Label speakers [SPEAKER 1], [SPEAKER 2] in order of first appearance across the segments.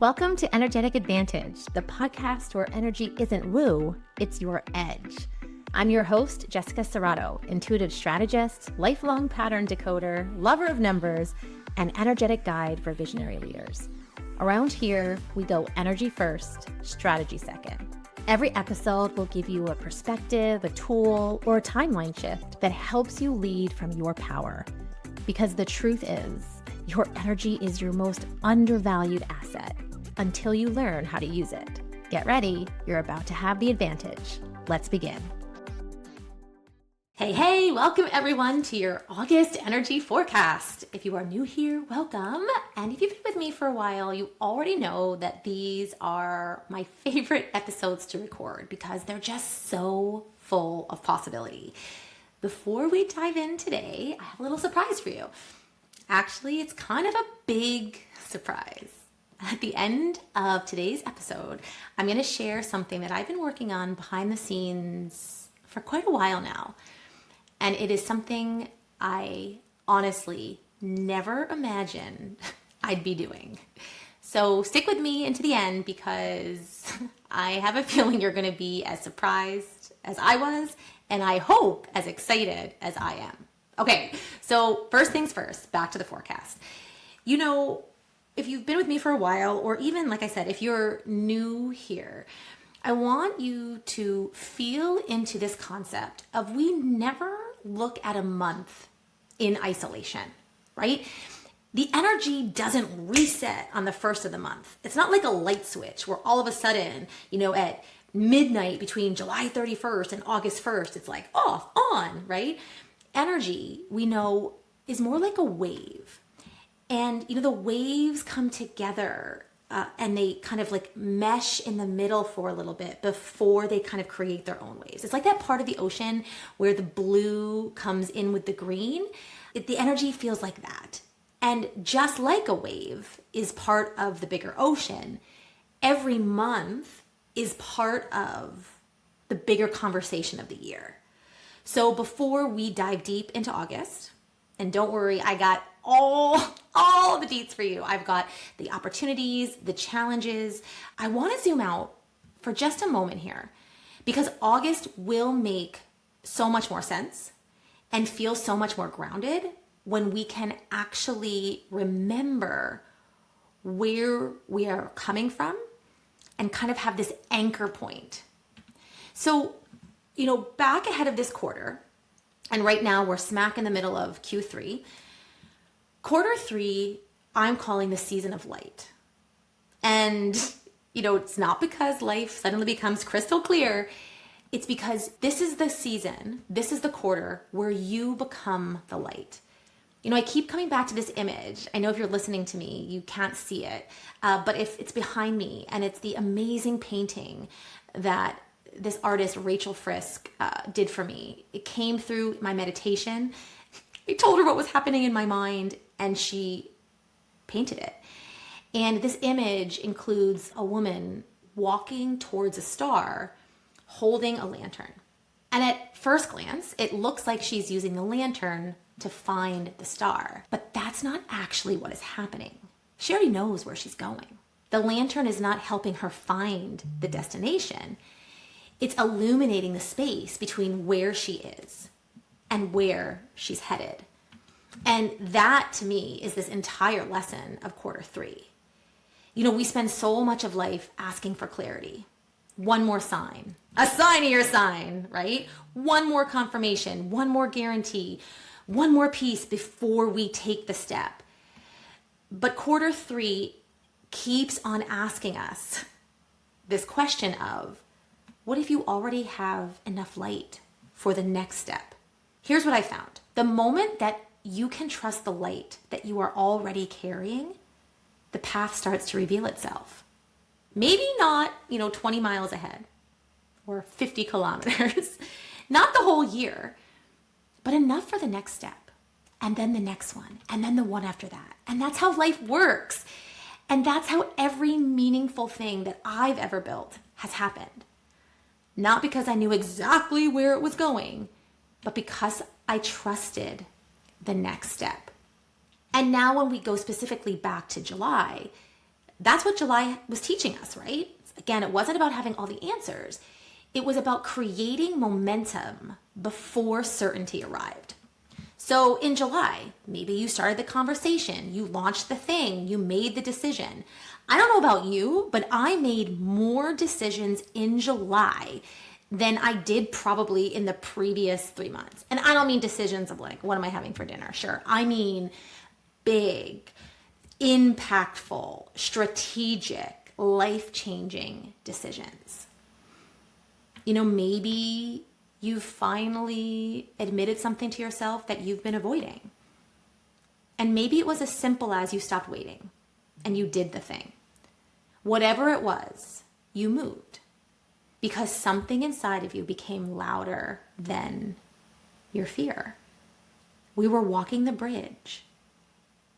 [SPEAKER 1] Welcome to Energetic Advantage, the podcast where energy isn't woo, it's your edge. I'm your host, Jessica Cerato, intuitive strategist, lifelong pattern decoder, lover of numbers, and energetic guide for visionary leaders. Around here, we go energy first, strategy second. Every episode will give you a perspective, a tool, or a timeline shift that helps you lead from your power. Because the truth is, your energy is your most undervalued asset until you learn how to use it. Get ready, you're about to have the advantage. Let's begin. Hey, welcome everyone to your August energy forecast. If you are new here, welcome. And if you've been with me for a while, you already know that these are my favorite episodes to record because they're just so full of possibility. Before we dive in today, I have a little surprise for you. Actually, it's kind of a big surprise. At the end of today's episode, I'm going to share something that I've been working on behind the scenes for quite a while now. And it is something I honestly never imagined I'd be doing. So stick with me into the end because I have a feeling you're going to be as surprised as I was, and I hope as excited as I am. Okay, so first things first, back to the forecast. You know, if you've been with me for a while, or even, like I said, if you're new here, I want you to feel into this concept of we never look at a month in isolation, right? The energy doesn't reset on the first of the month. It's not like a light switch where all of a sudden, at midnight between July 31st and August 1st, it's like off, on, right? Energy, we know, is more like a wave. And, the waves come together and they kind of like mesh in the middle for a little bit before they kind of create their own waves. It's like that part of the ocean where the blue comes in with the green. The energy feels like that. And just like a wave is part of the bigger ocean, every month is part of the bigger conversation of the year. So before we dive deep into August, and don't worry, I got all the deets for you. I've got the opportunities, the challenges. I want to zoom out for just a moment here because August will make so much more sense and feel so much more grounded when we can actually remember where we are coming from and kind of have this anchor point. So, back ahead of this quarter, and right now we're smack in the middle of Q3. Quarter 3, I'm calling the season of light. And, it's not because life suddenly becomes crystal clear. It's because this is the season, this is the quarter where you become the light. I keep coming back to this image. I know if you're listening to me, you can't see it, but if it's behind me, and it's the amazing painting that this artist, Rachel Frisk, did for me. It came through my meditation. I told her what was happening in my mind, and she painted it. And this image includes a woman walking towards a star, holding a lantern. And at first glance, it looks like she's using the lantern to find the star. But that's not actually what is happening. She already knows where she's going. The lantern is not helping her find the destination. It's illuminating the space between where she is and where she's headed. And that, to me, is this entire lesson of quarter 3. We spend so much of life asking for clarity. One more sign, a sign of your sign, right? One more confirmation, one more guarantee, one more piece before we take the step. But quarter 3 keeps on asking us this question of, what if you already have enough light for the next step? Here's what I found. The moment that you can trust the light that you are already carrying, the path starts to reveal itself. Maybe not, 20 miles ahead or 50 kilometers, not the whole year, but enough for the next step, and then the next one, and then the one after that. And that's how life works. And that's how every meaningful thing that I've ever built has happened. Not because I knew exactly where it was going, but because I trusted the next step. And now when we go specifically back to July, that's what July was teaching us, right? Again, it wasn't about having all the answers. It was about creating momentum before certainty arrived. So in July, maybe you started the conversation, you launched the thing, you made the decision. I don't know about you, but I made more decisions in July than I did probably in the previous 3 months. And I don't mean decisions of like, what am I having for dinner? Sure. I mean big, impactful, strategic, life-changing decisions. You know, maybe you finally admitted something to yourself that you've been avoiding. And maybe it was as simple as you stopped waiting and you did the thing. Whatever it was, you moved because something inside of you became louder than your fear. We were walking the bridge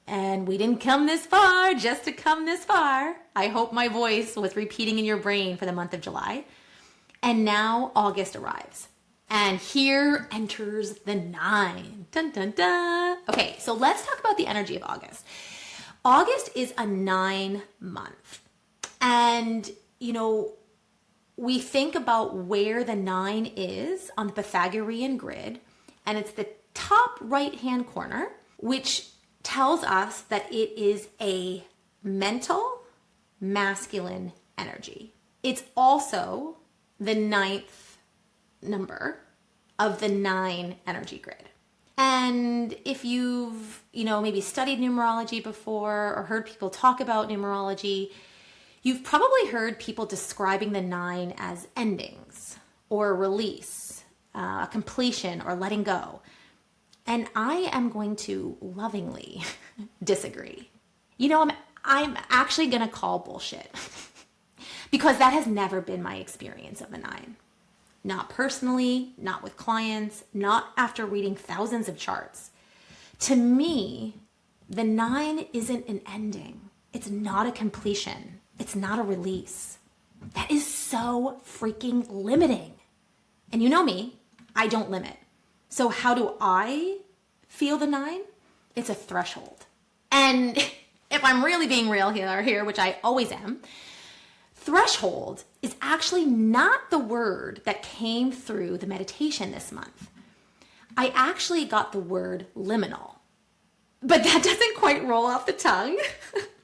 [SPEAKER 1] and we didn't come this far just to come this far. I hope my voice was repeating in your brain for the month of July. And now August arrives. And here enters the 9. Dun, dun, dun. Okay, so let's talk about the energy of August. August is a 9 month. And, you know, we think about where the 9 is on the Pythagorean grid, and it's the top right-hand corner, which tells us that it is a mental, masculine energy. It's also the 9th number of the 9 energy grid. And if you've, you know, maybe studied numerology before or heard people talk about numerology, you've probably heard people describing the 9 as endings or release, a completion or letting go. And I am going to lovingly disagree. You know, I'm actually going to call bullshit because that has never been my experience of the 9. Not personally, not with clients, not after reading thousands of charts. To me, the 9 isn't an ending. It's not a completion. It's not a release. That is so freaking limiting. And you know me, I don't limit. So how do I feel the 9? It's a threshold. And if I'm really being real here, which I always am, threshold is actually not the word that came through the meditation this month. I actually got the word liminal, but that doesn't quite roll off the tongue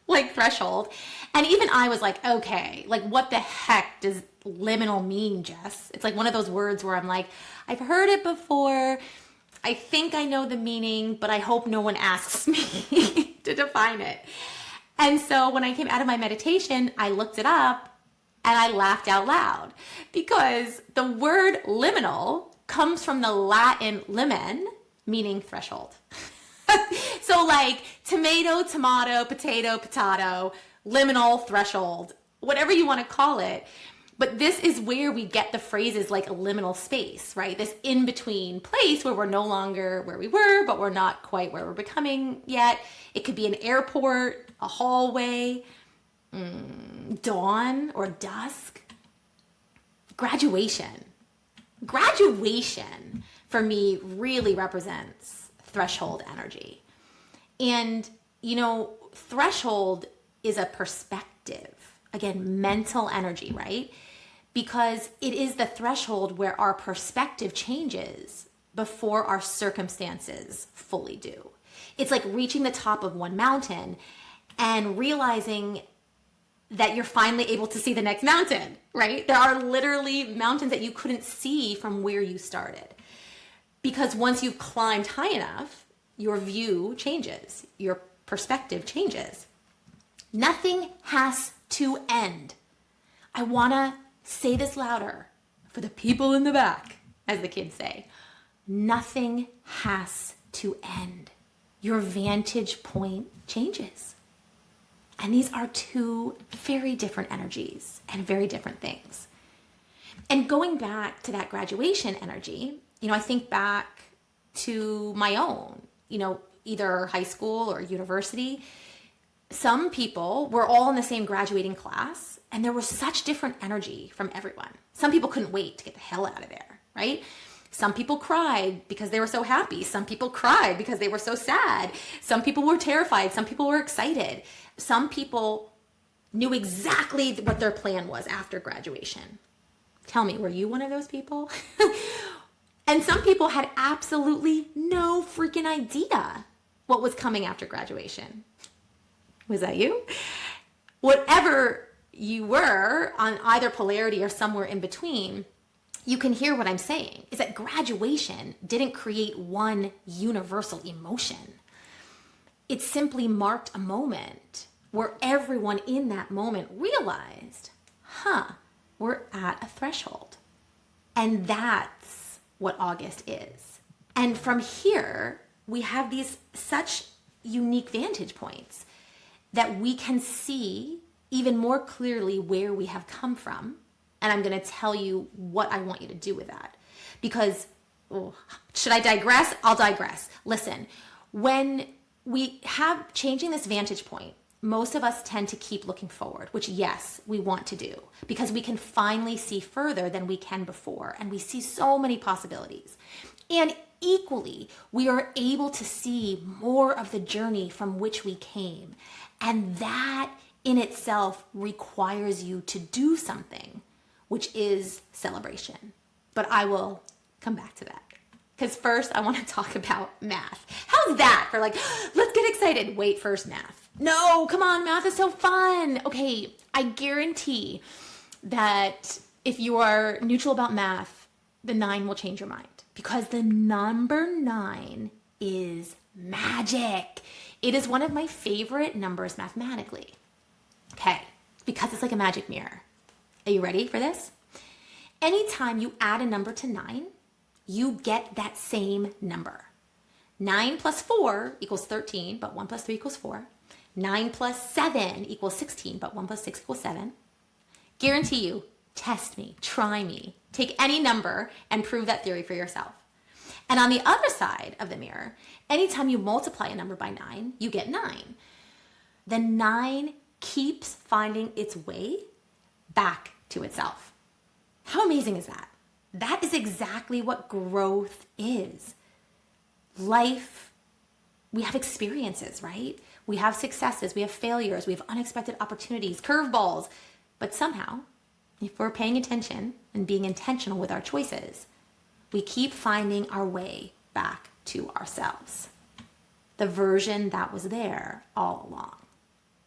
[SPEAKER 1] like threshold. And even I was like, okay, like what the heck does liminal mean, Jess? It's like one of those words where I'm like, I've heard it before. I think I know the meaning, but I hope no one asks me to define it. And so when I came out of my meditation, I looked it up and I laughed out loud because the word liminal comes from the Latin limen, meaning threshold. So like tomato, potato, liminal, threshold, whatever you want to call it. But this is where we get the phrases like a liminal space, right? This in-between place where we're no longer where we were, but we're not quite where we're becoming yet. It could be an airport, a hallway, dawn or dusk. Graduation for me really represents threshold energy. And, you know, threshold is a perspective. Again, mental energy, right? Because it is the threshold where our perspective changes before our circumstances fully do. It's like reaching the top of one mountain and realizing that you're finally able to see the next mountain, right? There are literally mountains that you couldn't see from where you started. Because once you've climbed high enough, your view changes, your perspective changes. Nothing has to end. I want to say this louder for the people in the back, as the kids say. Nothing has to end. Your vantage point changes. And these are two very different energies and very different things. And going back to that graduation energy, you know, I think back to my own, you know, either high school or university. Some people were all in the same graduating class and there was such different energy from everyone. Some people couldn't wait to get the hell out of there, right? Some people cried because they were so happy. Some people cried because they were so sad. Some people were terrified. Some people were excited. Some people knew exactly what their plan was after graduation. Tell me, were you one of those people? And some people had absolutely no freaking idea what was coming after graduation. Was that you? Whatever you were on either polarity or somewhere in between, you can hear what I'm saying is that graduation didn't create one universal emotion. It simply marked a moment where everyone in that moment realized, we're at a threshold. And that's what August is. And from here, we have these such unique vantage points that we can see even more clearly where we have come from. And I'm going to tell you what I want you to do with that. Because, should I digress? I'll digress. Listen, when we have changing this vantage point, most of us tend to keep looking forward, which yes, we want to do, because we can finally see further than we can before. And we see so many possibilities. And equally, we are able to see more of the journey from which we came. And that in itself requires you to do something, which is celebration. But I will come back to that. Because first I want to talk about math. How's that for let's get excited. Wait, first math. No, come on, math is so fun. Okay, I guarantee that if you are neutral about math, the 9 will change your mind. Because the number 9 is magic. It is one of my favorite numbers mathematically. Okay, because it's like a magic mirror. Are you ready for this? Anytime you add a number to 9, you get that same number. 9 plus 4 equals 13, but 1 plus 3 equals 4. 9 plus 7 equals 16, but 1 plus 6 equals 7. Guarantee you, test me, try me, take any number and prove that theory for yourself. And on the other side of the mirror, anytime you multiply a number by 9, you get 9. The 9 keeps finding its way back to itself. How amazing is that? That is exactly what growth is. Life, we have experiences, right? We have successes, we have failures, we have unexpected opportunities, curveballs. But somehow, if we're paying attention and being intentional with our choices, we keep finding our way back to ourselves. The version that was there all along.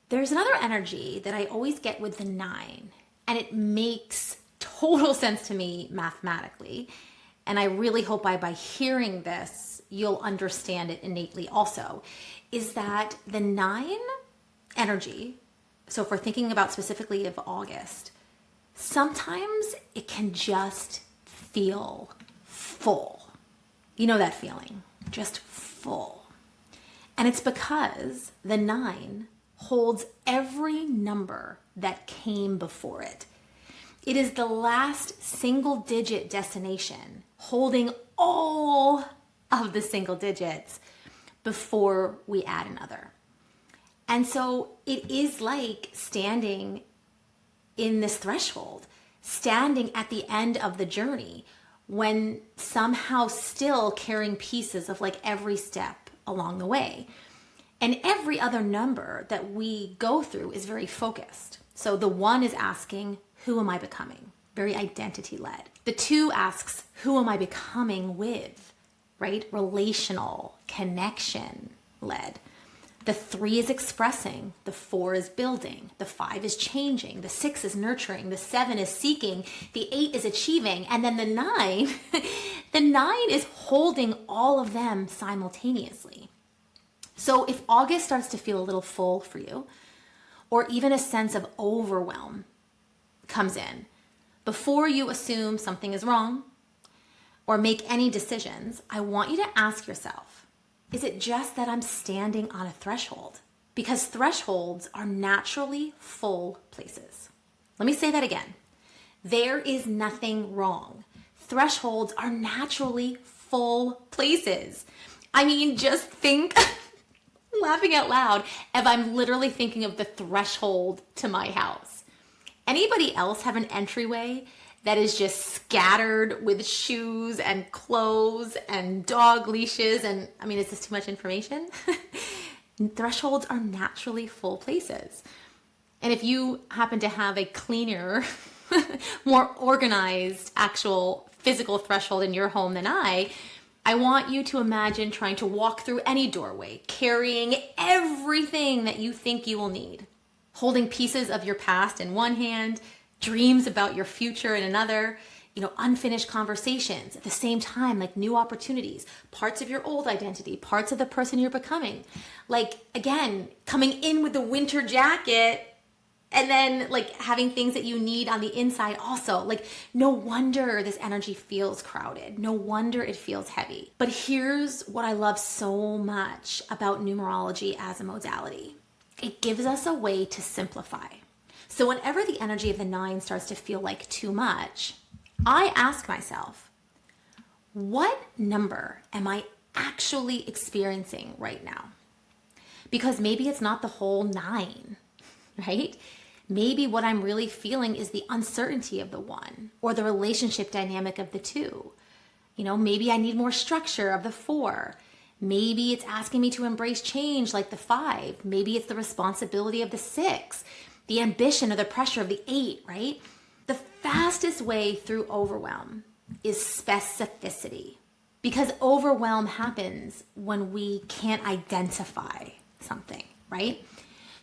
[SPEAKER 1] There's another energy that I always get with the 9, and it makes total sense to me mathematically. And I really hope by hearing this, you'll understand it innately also, is that the 9 energy, so if we're thinking about specifically of August, sometimes it can just feel full. You know that feeling, just full. And it's because the 9 holds every number that came before it. It is the last single-digit destination holding all of the single digits before we add another. And so it is like standing in this threshold, standing at the end of the journey when somehow still carrying pieces of every step along the way. And every other number that we go through is very focused. So the 1 is asking, who am I becoming? Very identity-led. The 2 asks, who am I becoming with? Right? Relational, connection-led. The 3 is expressing. The 4 is building. The 5 is changing. The 6 is nurturing. The 7 is seeking. The 8 is achieving. And then the 9, the 9 is holding all of them simultaneously. So if August starts to feel a little full for you, or even a sense of overwhelm comes in, before you assume something is wrong or make any decisions, I want you to ask yourself, is it just that I'm standing on a threshold? Because thresholds are naturally full places. Let me say that again. There is nothing wrong. Thresholds are naturally full places. I mean, just think, laughing out loud, if I'm literally thinking of the threshold to my house. Anybody else have an entryway that is just scattered with shoes and clothes and dog leashes? And I mean, is this too much information? Thresholds are naturally full places. And if you happen to have a cleaner, more organized actual physical threshold in your home than I want you to imagine trying to walk through any doorway, carrying everything that you think you will need, holding pieces of your past in one hand, dreams about your future in another, unfinished conversations at the same time, like new opportunities, parts of your old identity, parts of the person you're becoming. Like, again, coming in with the winter jacket and then like having things that you need on the inside also. Like, no wonder this energy feels crowded. No wonder it feels heavy. But here's what I love so much about numerology as a modality. It gives us a way to simplify. So whenever the energy of the 9 starts to feel like too much, I ask myself, what number am I actually experiencing right now? Because maybe it's not the whole 9, right? Maybe what I'm really feeling is the uncertainty of the 1 or the relationship dynamic of the 2. Maybe I need more structure of the 4. Maybe it's asking me to embrace change like the 5. Maybe it's the responsibility of the 6, the ambition or the pressure of the 8, right? The fastest way through overwhelm is specificity, because overwhelm happens when we can't identify something, right?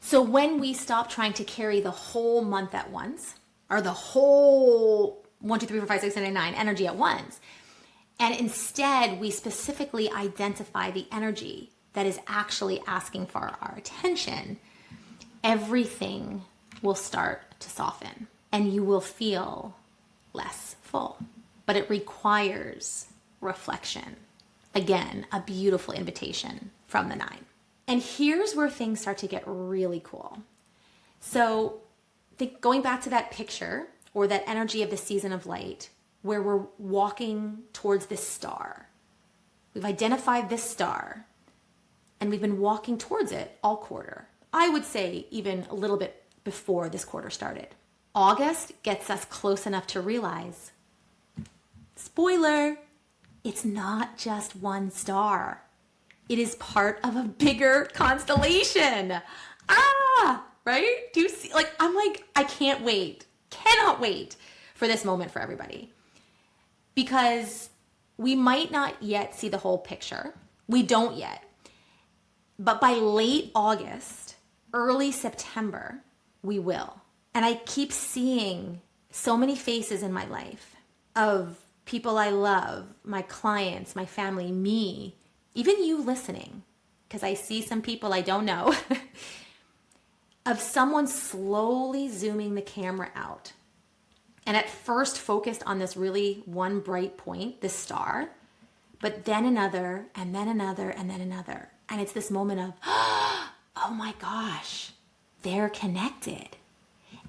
[SPEAKER 1] So when we stop trying to carry the whole month at once, or the whole 1, 2, 3, 4, 5, 6, 7, 8, 9 energy at once, and instead we specifically identify the energy that is actually asking for our attention, everything will start to soften and you will feel less full. But it requires reflection. Again, a beautiful invitation from the 9. And here's where things start to get really cool. So going back to that picture or that energy of the season of light where we're walking towards this star. We've identified this star and we've been walking towards it all quarter. I would say even a little bit before this quarter started. August gets us close enough to realize, spoiler, it's not just one star. It is part of a bigger constellation. Right? Do you see? I can't wait, cannot wait for this moment for everybody. Because we might not yet see the whole picture. We don't yet. But by late August, early September, we will. And I keep seeing so many faces in my life of people I love, my clients, my family, me, even you listening, because I see some people I don't know, of someone slowly zooming the camera out. And at first focused on this really one bright point, this star, but then another, and then another, and then another. And it's this moment of, oh my gosh, they're connected.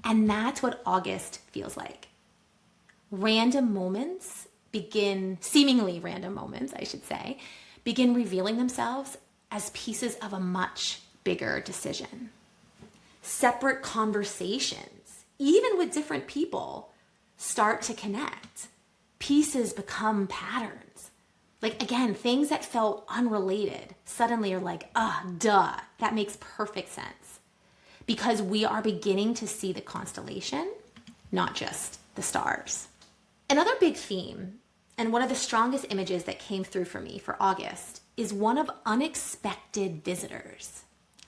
[SPEAKER 1] And that's what August feels like. Random moments begin, seemingly random moments, I should say, begin revealing themselves as pieces of a much bigger decision. Separate conversations, even with different people, start to connect. Pieces become patterns. Like, again, things that felt unrelated suddenly are like, duh, that makes perfect sense. Because we are beginning to see the constellation, not just the stars. Another big theme, and one of the strongest images that came through for me for August, is one of unexpected visitors.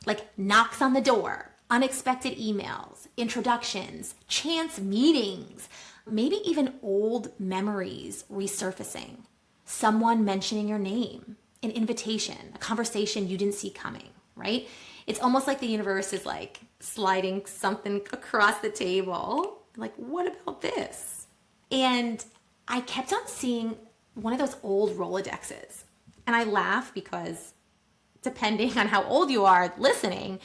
[SPEAKER 1] Like knocks on the door, unexpected emails, introductions, chance meetings, maybe even old memories resurfacing. Someone mentioning your name, an invitation, a conversation you didn't see coming, right? It's almost like the universe is like sliding something across the table. Like, what about this? And I kept on seeing one of those old Rolodexes. And I laugh because depending on how old you are listening,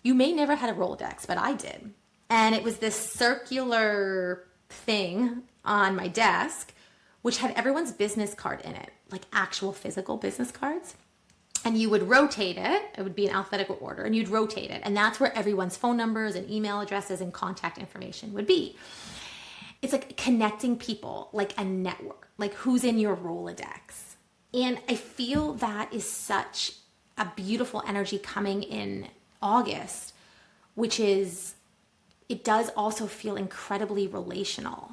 [SPEAKER 1] you may never had a Rolodex, but I did. And it was this circular thing on my desk, which had everyone's business card in it, like actual physical business cards. And you would rotate it. It would be in alphabetical order, and you'd rotate it. And that's where everyone's phone numbers and email addresses and contact information would be. It's like connecting people, like a network, like who's in your Rolodex. And I feel that is such a beautiful energy coming in August, which is it does also feel incredibly relational.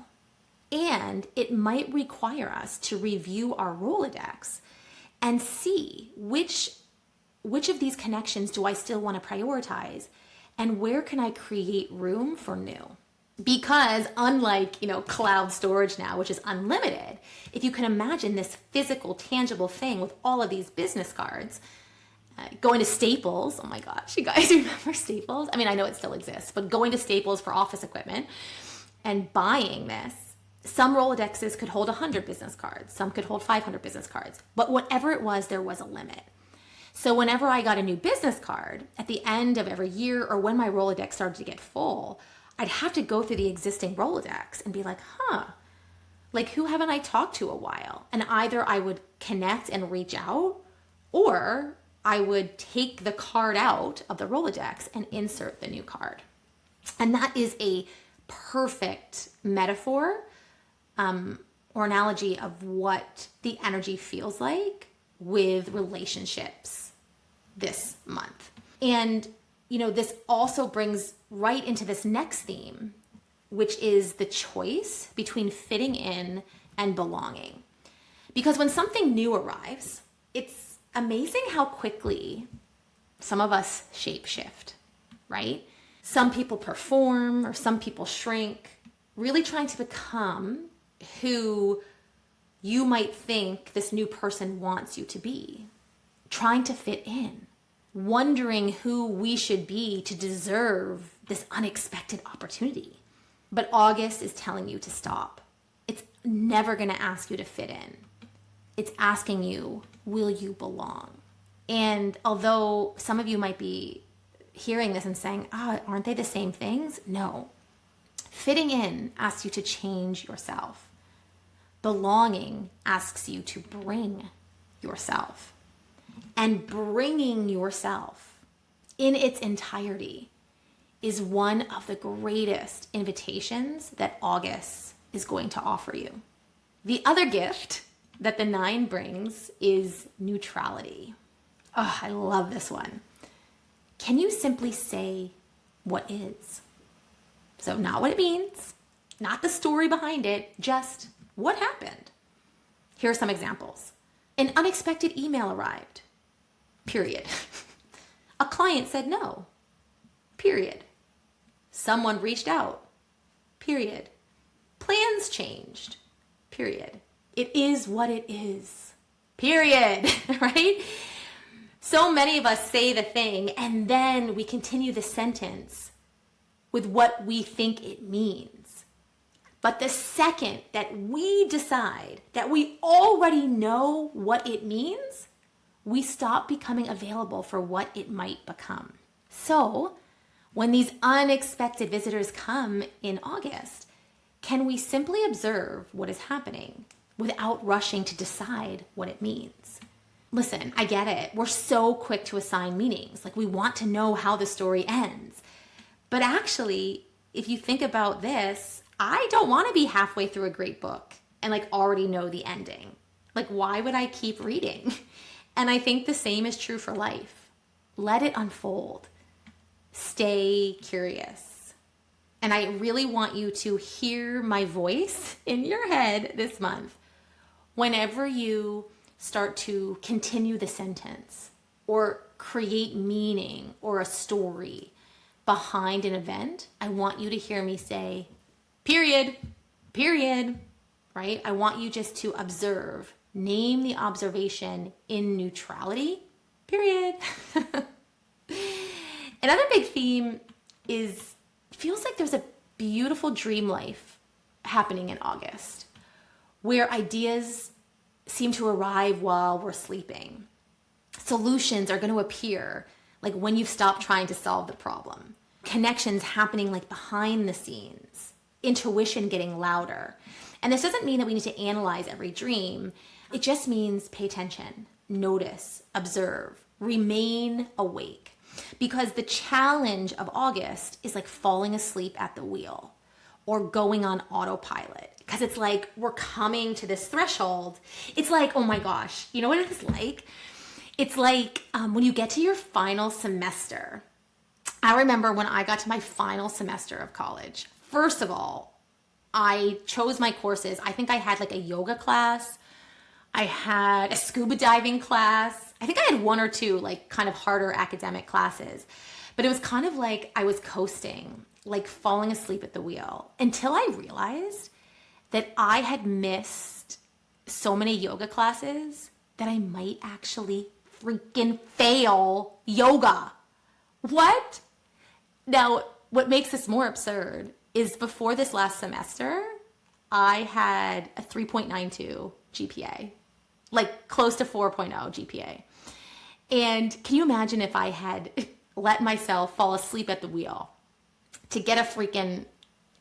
[SPEAKER 1] And it might require us to review our Rolodex and see which of these connections do I still want to prioritize, and where can I create room for new? Because unlike, cloud storage now, which is unlimited, if you can imagine this physical, tangible thing with all of these business cards, going to Staples, oh my gosh, you guys remember Staples? I mean, I know it still exists, but going to Staples for office equipment and buying this, some Rolodexes could hold 100 business cards, some could hold 500 business cards, but whatever it was, there was a limit. So whenever I got a new business card, at the end of every year or when my Rolodex started to get full, I'd have to go through the existing Rolodex and be like, like who haven't I talked to a while? And either I would connect and reach out, or I would take the card out of the Rolodex and insert the new card. And that is a perfect metaphor or analogy of what the energy feels like with relationships this month. And, this also brings right into this next theme, which is the choice between fitting in and belonging. Because when something new arrives, it's amazing how quickly some of us shapeshift, right? Some people perform or some people shrink, really trying to become who you might think this new person wants you to be, trying to fit in, wondering who we should be to deserve this unexpected opportunity. But August is telling you to stop. It's never going to ask you to fit in. It's asking you, will you belong? And although some of you might be hearing this and saying, aren't they the same things? No. Fitting in asks you to change yourself. Belonging asks you to bring yourself. And bringing yourself in its entirety is one of the greatest invitations that August is going to offer you. The other gift that the 9 brings is neutrality. Oh, I love this one. Can you simply say what is? So not what it means, not the story behind it, just what happened. Here are some examples. An unexpected email arrived. Period. A client said no. Period. Someone reached out. Period. Plans changed. Period. It is what it is. Period. Right? So many of us say the thing and then we continue the sentence with what we think it means. But the second that we decide that we already know what it means, we stop becoming available for what it might become. So, when these unexpected visitors come in August, can we simply observe what is happening without rushing to decide what it means? Listen, I get it. We're so quick to assign meanings. Like we want to know how the story ends. But actually, if you think about this, I don't want to be halfway through a great book and already know the ending. Why would I keep reading? And I think the same is true for life. Let it unfold. Stay curious. And I really want you to hear my voice in your head this month. Whenever you start to continue the sentence or create meaning or a story behind an event, I want you to hear me say, period, right? I want you just to observe. Name the observation in neutrality, period. Another big theme feels like there's a beautiful dream life happening in August, where ideas seem to arrive while we're sleeping. Solutions are going to appear when you've stopped trying to solve the problem. Connections happening behind the scenes. Intuition getting louder. And this doesn't mean that we need to analyze every dream. It just means pay attention, notice, observe, remain awake. Because the challenge of August is falling asleep at the wheel or going on autopilot. Because it's we're coming to this threshold. It's oh my gosh, you know what it's like? It's when you get to your final semester I remember when I got to my final semester of college, first of all, I chose my courses. I think I had like a yoga class. I had a scuba diving class. I think I had one or two like kind of harder academic classes, but it was kind of like I was coasting, like falling asleep at the wheel until I realized that I had missed so many yoga classes that I might actually freaking fail yoga. What? Now, what makes this more absurd is before this last semester, I had a 3.92 GPA, like close to 4.0 GPA. And can you imagine if I had let myself fall asleep at the wheel to get a freaking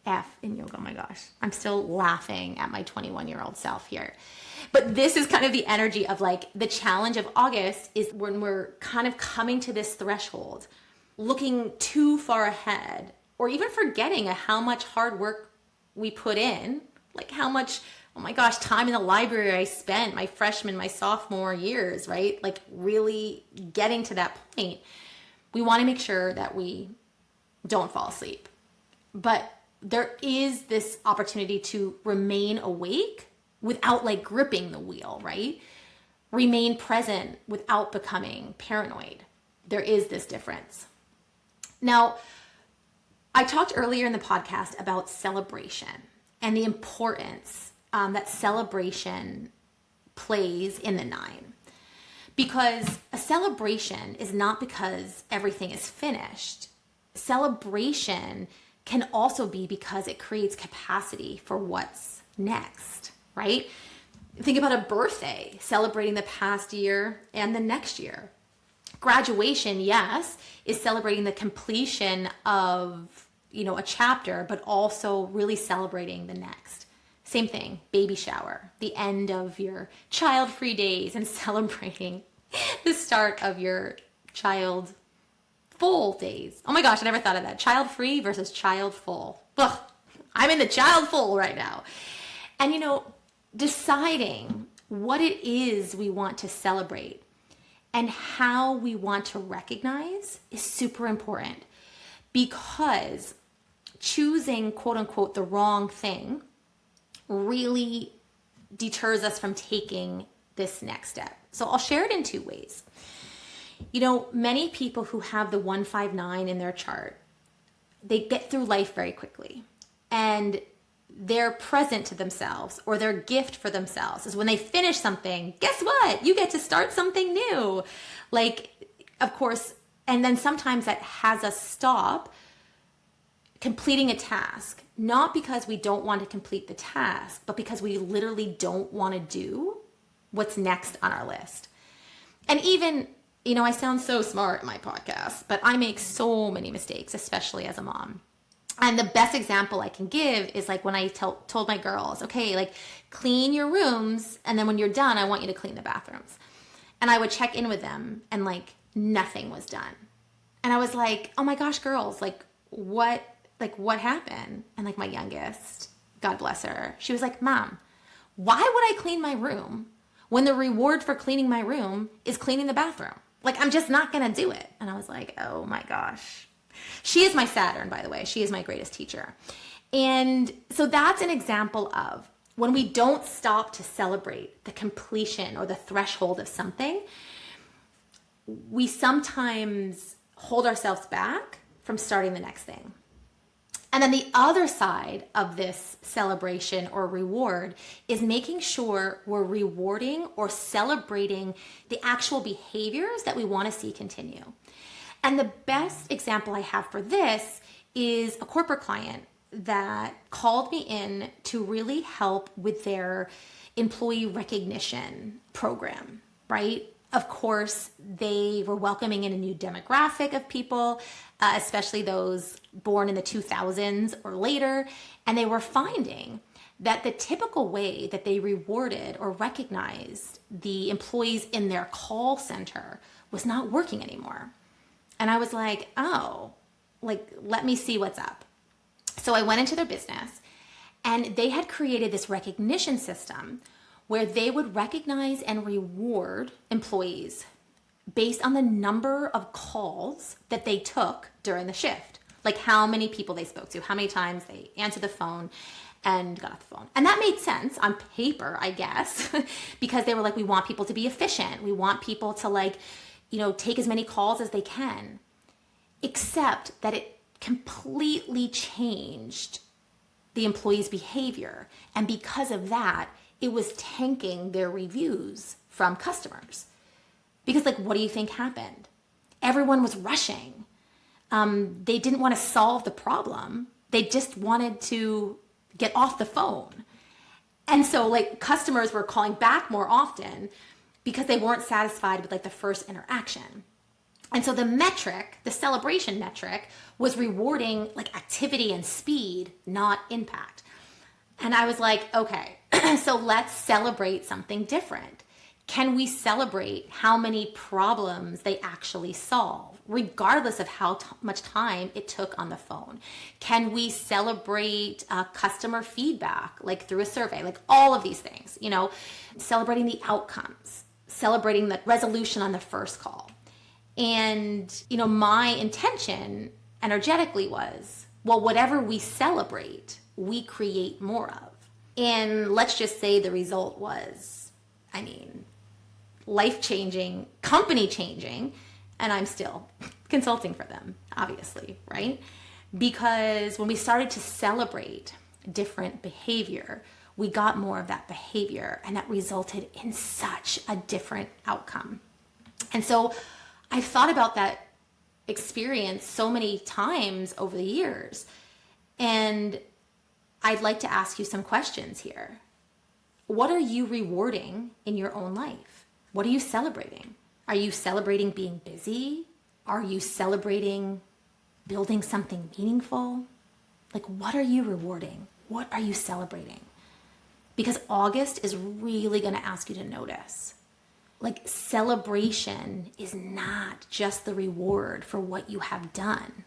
[SPEAKER 1] F in yoga? Oh my gosh, I'm still laughing at my 21-year-old self here. But this is kind of the energy of like the challenge of August is when we're kind of coming to this threshold, looking too far ahead, or even forgetting how much hard work we put in, like how much, oh my gosh, time in the library I spent my freshman, my sophomore years, right? Like really getting to that point. We want to make sure that we don't fall asleep. But there is this opportunity to remain awake without like gripping the wheel, right? Remain present without becoming paranoid. There is this difference. Now, I talked earlier in the podcast about celebration and the importance that celebration plays in the 9. Because a celebration is not because everything is finished. Celebration can also be because it creates capacity for what's next, right? Think about a birthday, celebrating the past year and the next year. Graduation, yes, is celebrating the completion of, a chapter, but also really celebrating the next. Same thing, baby shower, the end of your child-free days and celebrating the start of your child-full days. Oh my gosh, I never thought of that. Child-free versus child-full. Ugh, I'm in the child-full right now. And deciding what it is we want to celebrate and how we want to recognize is super important, because choosing quote unquote the wrong thing really deters us from taking this next step. So I'll share it in 2 ways. Many people who have the 159 in their chart, they get through life very quickly, and their present to themselves or their gift for themselves is when they finish something, guess what? You get to start something new. Like, of course, and then sometimes that has us stop completing a task, not because we don't want to complete the task, but because we literally don't want to do what's next on our list. And even, I sound so smart in my podcast, but I make so many mistakes, especially as a mom. And the best example I can give is like when I told my girls, okay, like clean your rooms, and then when you're done, I want you to clean the bathrooms. And I would check in with them, and like nothing was done. And I was like, oh my gosh, girls, what happened? And like my youngest, God bless her, she was like, Mom, why would I clean my room when the reward for cleaning my room is cleaning the bathroom? Like, I'm just not gonna do it. And I was like, oh my gosh. She is my Saturn, by the way. She is my greatest teacher. And so that's an example of when we don't stop to celebrate the completion or the threshold of something, we sometimes hold ourselves back from starting the next thing. And then the other side of this celebration or reward is making sure we're rewarding or celebrating the actual behaviors that we want to see continue. And the best example I have for this is a corporate client that called me in to really help with their employee recognition program, right? Of course, they were welcoming in a new demographic of people, especially those born in the 2000s or later, and they were finding that the typical way that they rewarded or recognized the employees in their call center was not working anymore. And I was like, oh, let me see what's up. So I went into their business, and they had created this recognition system where they would recognize and reward employees based on the number of calls that they took during the shift. Like how many people they spoke to, how many times they answered the phone and got off the phone. And that made sense on paper, I guess, because they were like, we want people to be efficient. We want people to like, take as many calls as they can. Except that it completely changed the employees' behavior. And because of that, it was tanking their reviews from customers. Because like, what do you think happened? Everyone was rushing. They didn't want to solve the problem. They just wanted to get off the phone. And so like customers were calling back more often because they weren't satisfied with like the first interaction. And so the metric, the celebration metric, was rewarding like activity and speed, not impact. And I was like, okay, so let's celebrate something different. Can we celebrate how many problems they actually solve, regardless of how much time it took on the phone? Can we celebrate customer feedback, like through a survey, like all of these things, celebrating the outcomes, celebrating the resolution on the first call. And, my intention energetically was, well, whatever we celebrate, we create more of. And let's just say the result was, life-changing, company-changing, and I'm still consulting for them, obviously, right? Because when we started to celebrate different behavior, we got more of that behavior, and that resulted in such a different outcome. And so I've thought about that experience so many times over the years, and I'd like to ask you some questions here. What are you rewarding in your own life? What are you celebrating? Are you celebrating being busy? Are you celebrating building something meaningful? Like, what are you rewarding? What are you celebrating? Because August is really going to ask you to notice. Like, celebration is not just the reward for what you have done.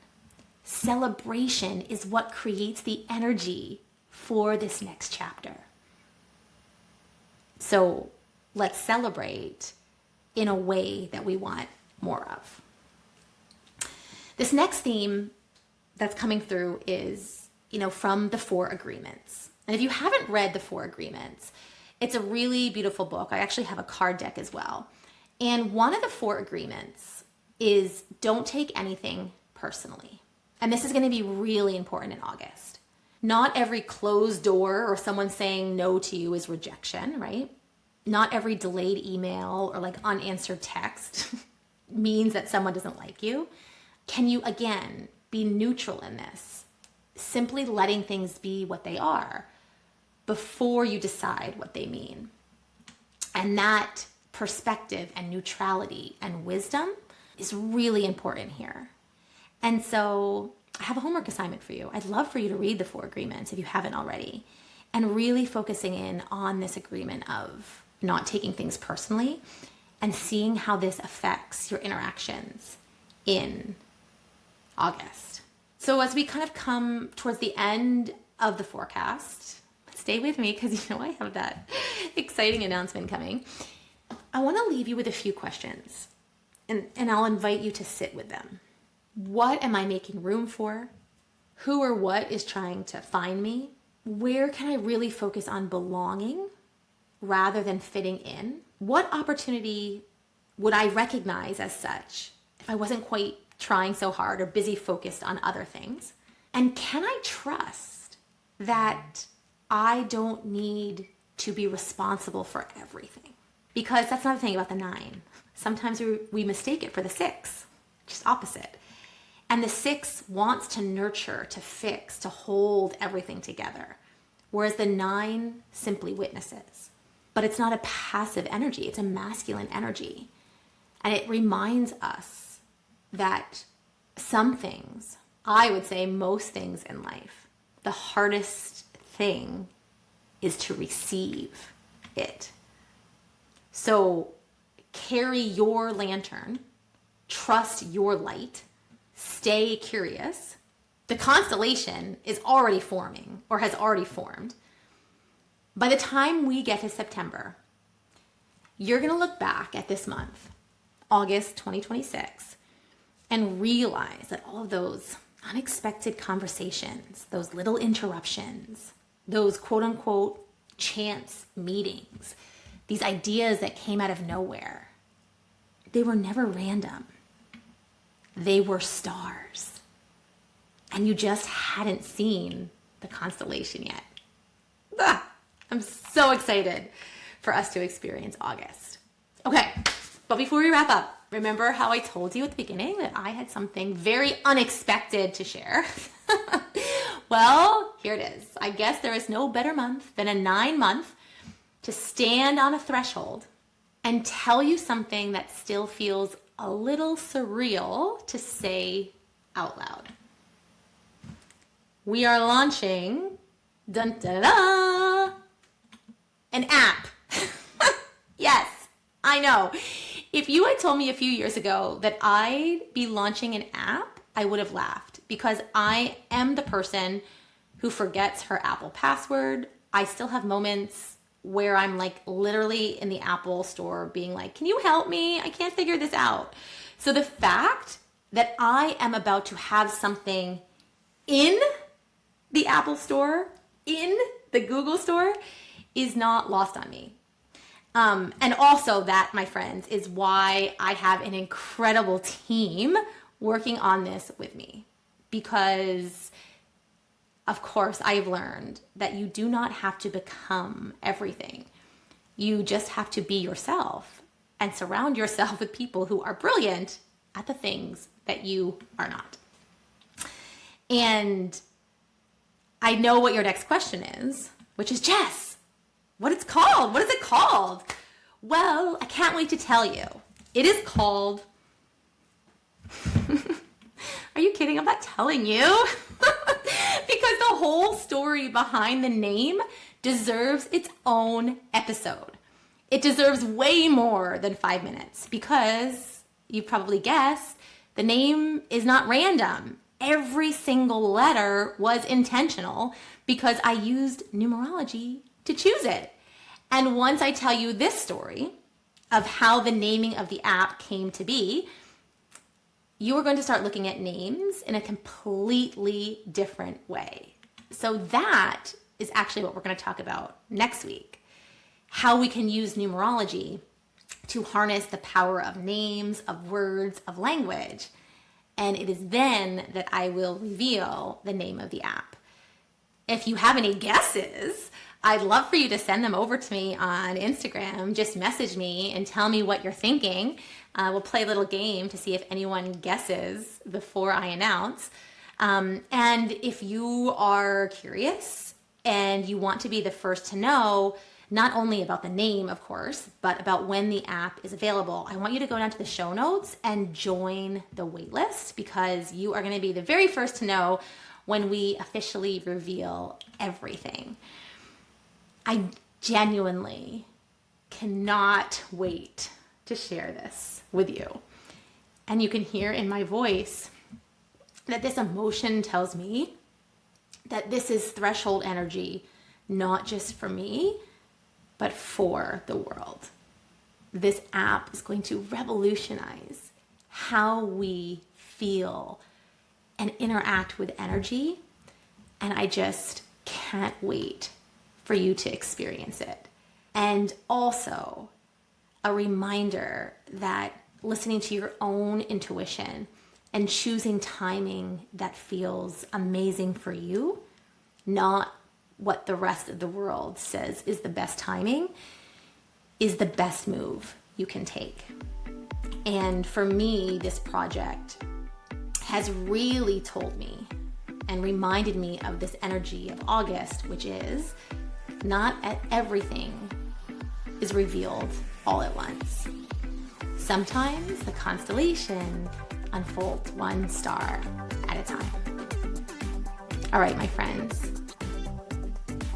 [SPEAKER 1] Celebration is what creates the energy for this next chapter. So let's celebrate in a way that we want more of. This next theme that's coming through is, from the 4 Agreements. And if you haven't read the 4 Agreements, it's a really beautiful book. I actually have a card deck as well. And one of the 4 agreements is don't take anything personally. And this is going to be really important in August. Not every closed door or someone saying no to you is rejection, right? Not every delayed email or like unanswered text means that someone doesn't like you. Can you, again, be neutral in this? Simply letting things be what they are before you decide what they mean. And that perspective and neutrality and wisdom is really important here. And so I have a homework assignment for you. I'd love for you to read the 4 agreements if you haven't already, and really focusing in on this agreement of not taking things personally and seeing how this affects your interactions in August. So as we kind of come towards the end of the forecast, stay with me because I have that exciting announcement coming. I want to leave you with a few questions, and I'll invite you to sit with them. What am I making room for? Who or what is trying to find me? Where can I really focus on belonging rather than fitting in? What opportunity would I recognize as such if I wasn't quite trying so hard or busy focused on other things? And can I trust that I don't need to be responsible for everything? Because that's another thing about the 9. Sometimes we mistake it for the 6, just opposite. And the 6 wants to nurture, to fix, to hold everything together. Whereas the 9 simply witnesses. But it's not a passive energy, it's a masculine energy. And it reminds us that some things, I would say most things in life, the hardest thing is to receive it. So carry your lantern, trust your light, stay curious. The constellation is already forming or has already formed. By the time we get to September, you're going to look back at this month August 2026 and realize that all of those unexpected conversations, those little interruptions, those quote unquote chance meetings, these ideas that came out of nowhere, they were never random. They were stars. And you just hadn't seen the constellation yet. I'm so excited for us to experience August. Okay, but before we wrap up, remember how I told you at the beginning that I had something very unexpected to share? Well, here it is. I guess there is no better month than a 9-month to stand on a threshold and tell you something that still feels a little surreal to say out loud. We are launching, dun, dun, dun, dun, an app. Yes, I know. If you had told me a few years ago that I'd be launching an app, I would have laughed because I am the person who forgets her Apple password. I still have moments where I'm like literally in the Apple store being like, can you help me? I can't figure this out. So the fact that I am about to have something in the Apple store, in the Google store, is not lost on me. And also that, my friends, is why I have an incredible team working on this with me. Because, of course, I've learned that you do not have to become everything. You just have to be yourself and surround yourself with people who are brilliant at the things that you are not. And I know what your next question is, which is, Jess, what it's called? What is it called? Well, I can't wait to tell you. It is called... Are you kidding? I'm not telling you. Because the whole story behind the name deserves its own episode. It deserves way more than 5 minutes because, you probably guessed, the name is not random. Every single letter was intentional because I used numerology to choose it. And once I tell you this story of how the naming of the app came to be, you are going to start looking at names in a completely different way. So that is actually what we're going to talk about next week. How we can use numerology to harness the power of names, of words, of language. And it is then that I will reveal the name of the app. If you have any guesses, I'd love for you to send them over to me on Instagram. Just message me and tell me what you're thinking. We'll play a little game to see if anyone guesses before I announce. And if you are curious and you want to be the first to know, not only about the name, of course, but about when the app is available, I want you to go down to the show notes and join the waitlist because you are going to be the very first to know when we officially reveal everything. I genuinely cannot wait to share this with you. And you can hear in my voice that this emotion tells me that this is threshold energy, not just for me, but for the world. This app is going to revolutionize how we feel and interact with energy. And I just can't wait for you to experience it. And also a reminder that listening to your own intuition and choosing timing that feels amazing for you, not what the rest of the world says is the best timing, is the best move you can take. And for me, this project has really told me and reminded me of this energy of August, which is not everything is revealed all at once. Sometimes the constellation unfolds one star at a time. All right, my friends.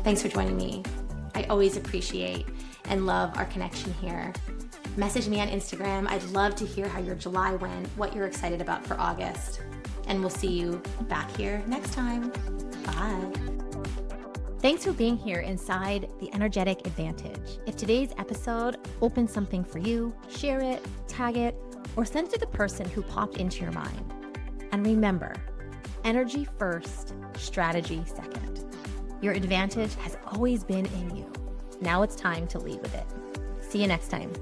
[SPEAKER 1] Thanks for joining me. I always appreciate and love our connection here. Message me on Instagram. I'd love to hear how your July went, what you're excited about for August. And we'll see you back here next time. Bye. Thanks for being here inside the Energetic Advantage. If today's episode opened something for you, share it, tag it, or send it to the person who popped into your mind. And remember, energy first, strategy second. Your advantage has always been in you. Now it's time to lead with it. See you next time.